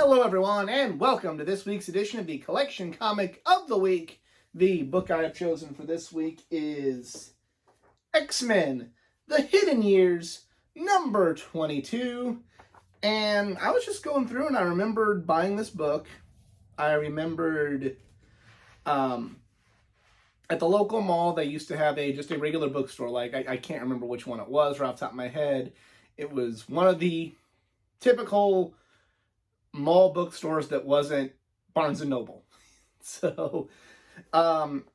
Hello everyone, and welcome to this week's edition of the Collection Comic of the Week. The book I have chosen for this week is X-Men, The Hidden Years, number 22. And I was just going through and I remembered buying this book. I remembered at the local mall they used to have just a regular bookstore. Like, I can't remember which one it was right off the top of my head. It was one of the typical mall bookstores that wasn't Barnes & Noble. So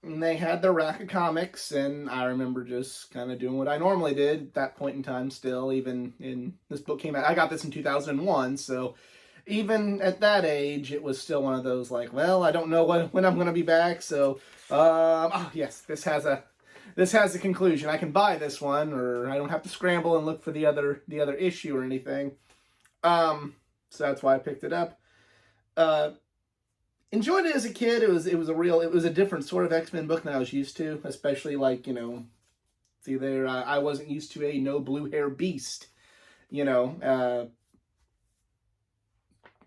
they had their rack of comics, and I remember just kind of doing what I normally did at that point in time still, even in this book came out. I got this in 2001, so even at that age, it was still one of those like, well, I don't know when I'm going to be back, so oh yes, this has a conclusion. I can buy this one, or I don't have to scramble and look for the other issue or anything. So that's why I picked it up. Enjoyed it as a kid. It was a different sort of X-Men book than I was used to, especially like, see there, I wasn't used to a no blue hair beast, come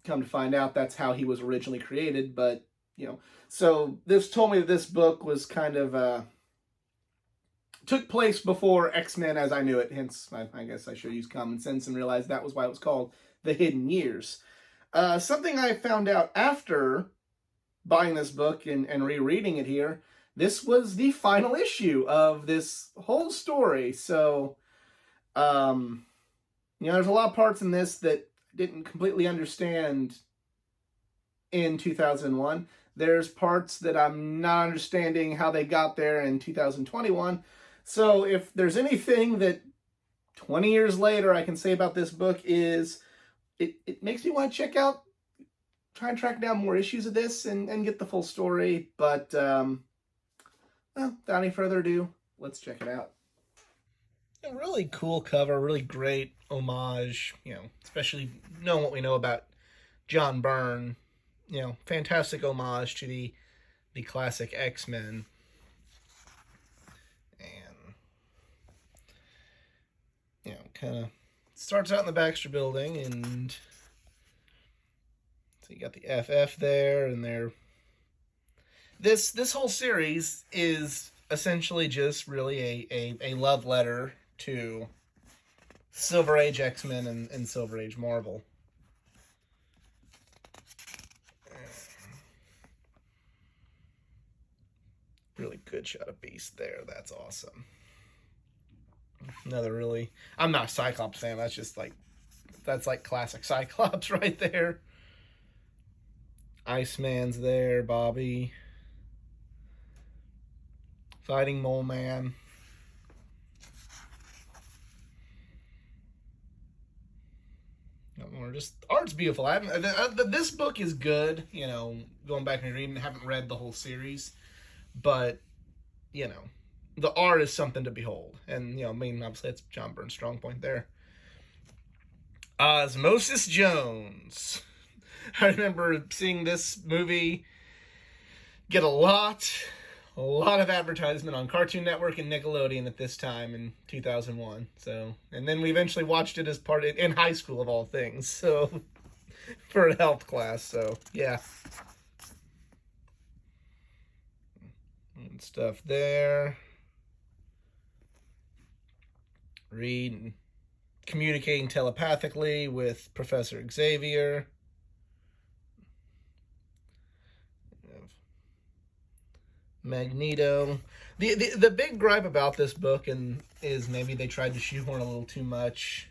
to find out that's how he was originally created. But, so this told me that this book was kind of, took place before X-Men as I knew it. Hence, I guess I should use common sense and realize that was why it was called The Hidden Years. Something I found out after buying this book and rereading it here, this was the final issue of this whole story. So, there's a lot of parts in this that I didn't completely understand in 2001. There's parts that I'm not understanding how they got there in 2021. So if there's anything that 20 years later I can say about this book is it makes me want to try and track down more issues of this and get the full story. But, well, without any further ado, let's check it out. A really cool cover, really great homage, especially knowing what we know about John Byrne. Fantastic homage to the classic X-Men. Kind of starts out in the Baxter Building, and so you got the FF there, and this whole series is essentially just really a love letter to Silver Age X-Men and Silver Age Marvel. Really good shot of Beast there. That's awesome. I'm not a Cyclops fan. That's like classic Cyclops right there. Iceman's there, Bobby. Fighting Mole Man. Art's beautiful. This book is good, going back and reading. I haven't read the whole series, but, the art is something to behold. And, obviously that's John Byrne's strong point there. Osmosis Jones. I remember seeing this movie get a lot of advertisement on Cartoon Network and Nickelodeon at this time in 2001. So, and then we eventually watched it as part in high school of all things. So, for a health class. So, yeah. And stuff there. Reed communicating telepathically with Professor Xavier. Magneto. The big gripe about this book is maybe they tried to shoehorn a little too much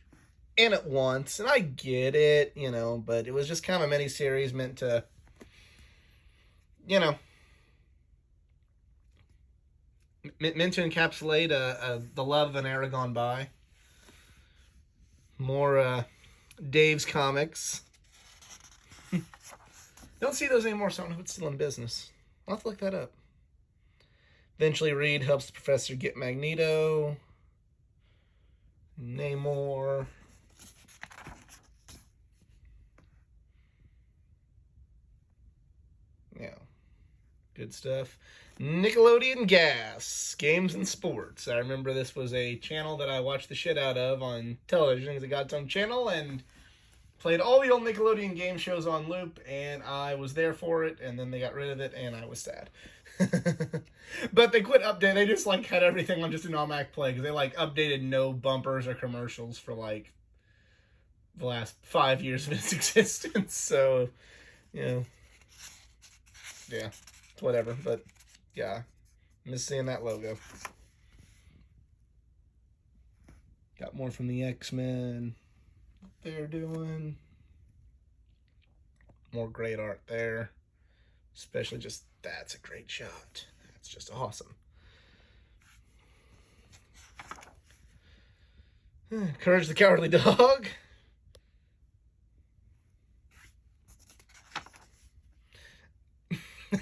in at once, and I get it, but it was just kind of a mini-series meant to, meant to encapsulate the love of an era gone by. More Dave's comics. Don't see those anymore, so I don't know if it's still in business. I'll have to look that up. Eventually, Reed helps the professor get Magneto. Namor. Yeah. Good stuff. Nickelodeon Gas, Games and Sports. I remember this was a channel that I watched the shit out of on television because it got its own channel, and Played all the old Nickelodeon game shows on loop, and I was there for it, and then they got rid of it, and I was sad. But they quit updating. They just, like, had everything on just an automatic play, because they, like, updated no bumpers or commercials for, like, the last 5 years of its existence. So, you know, yeah, whatever. But, yeah, miss seeing that logo. Got more from the X-Men. They're doing more great art there, especially just that's a great shot. That's just awesome. Courage the Cowardly Dog.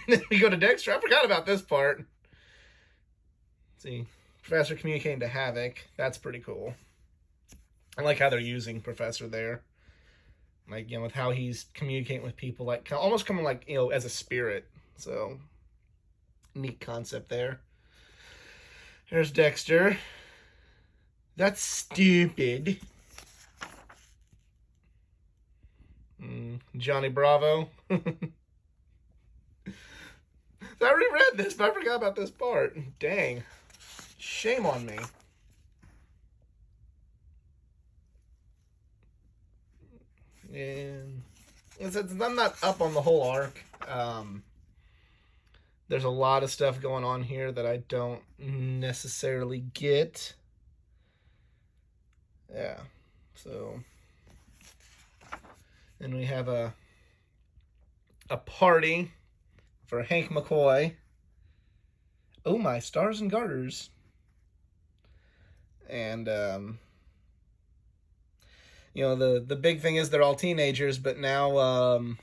Then we go to Dexter. I forgot about this part. Let's see, Professor communicating to Havoc. That's pretty cool. I like how they're using Professor there. Like, you know, with how he's communicating with people, like, almost coming, like, you know, as a spirit. So, neat concept there. There's Dexter. That's stupid. Johnny Bravo. So I reread this, but I forgot about this part. Dang. Shame on me. And I'm not up on the whole arc. There's a lot of stuff going on here that I don't necessarily get. Yeah. So, then we have a party for Hank McCoy. Oh my, stars and garters. And, you know, the big thing is they're all teenagers, but now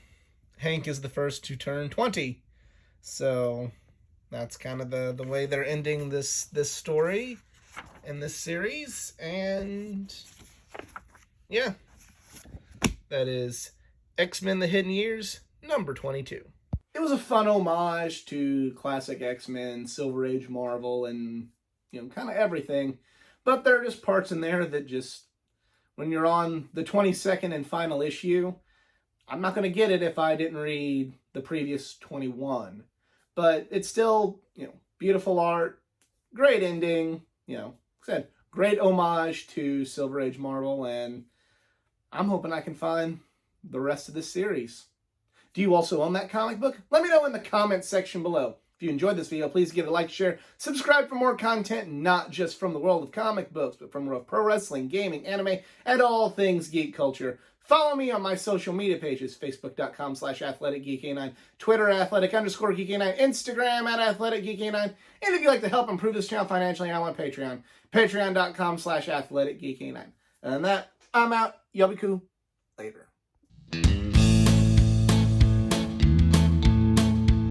Hank is the first to turn 20. So that's kind of the way they're ending this story in this series. And yeah, that is X-Men The Hidden Years, number 22. It was a fun homage to classic X-Men, Silver Age Marvel, and, you know, kind of everything. But there are just parts in there that just, when you're on the 22nd and final issue, I'm not going to get it if I didn't read the previous 21. But it's still, you know, beautiful art, great ending, you know, like I said, great homage to Silver Age Marvel, and I'm hoping I can find the rest of this series. Do you also own that comic book? Let me know in the comments section below. If you enjoyed this video, please give it a like, share, subscribe for more content, not just from the world of comic books, but from the world of pro wrestling, gaming, anime, and all things geek culture. Follow me on my social media pages, facebook.com/athleticgeek89, Twitter @athletic_geek89, Instagram @athleticgeek89, and if you'd like to help improve this channel financially, I'm on Patreon, patreon.com/athleticgeek89. And that, I'm out. Y'all be cool. Later.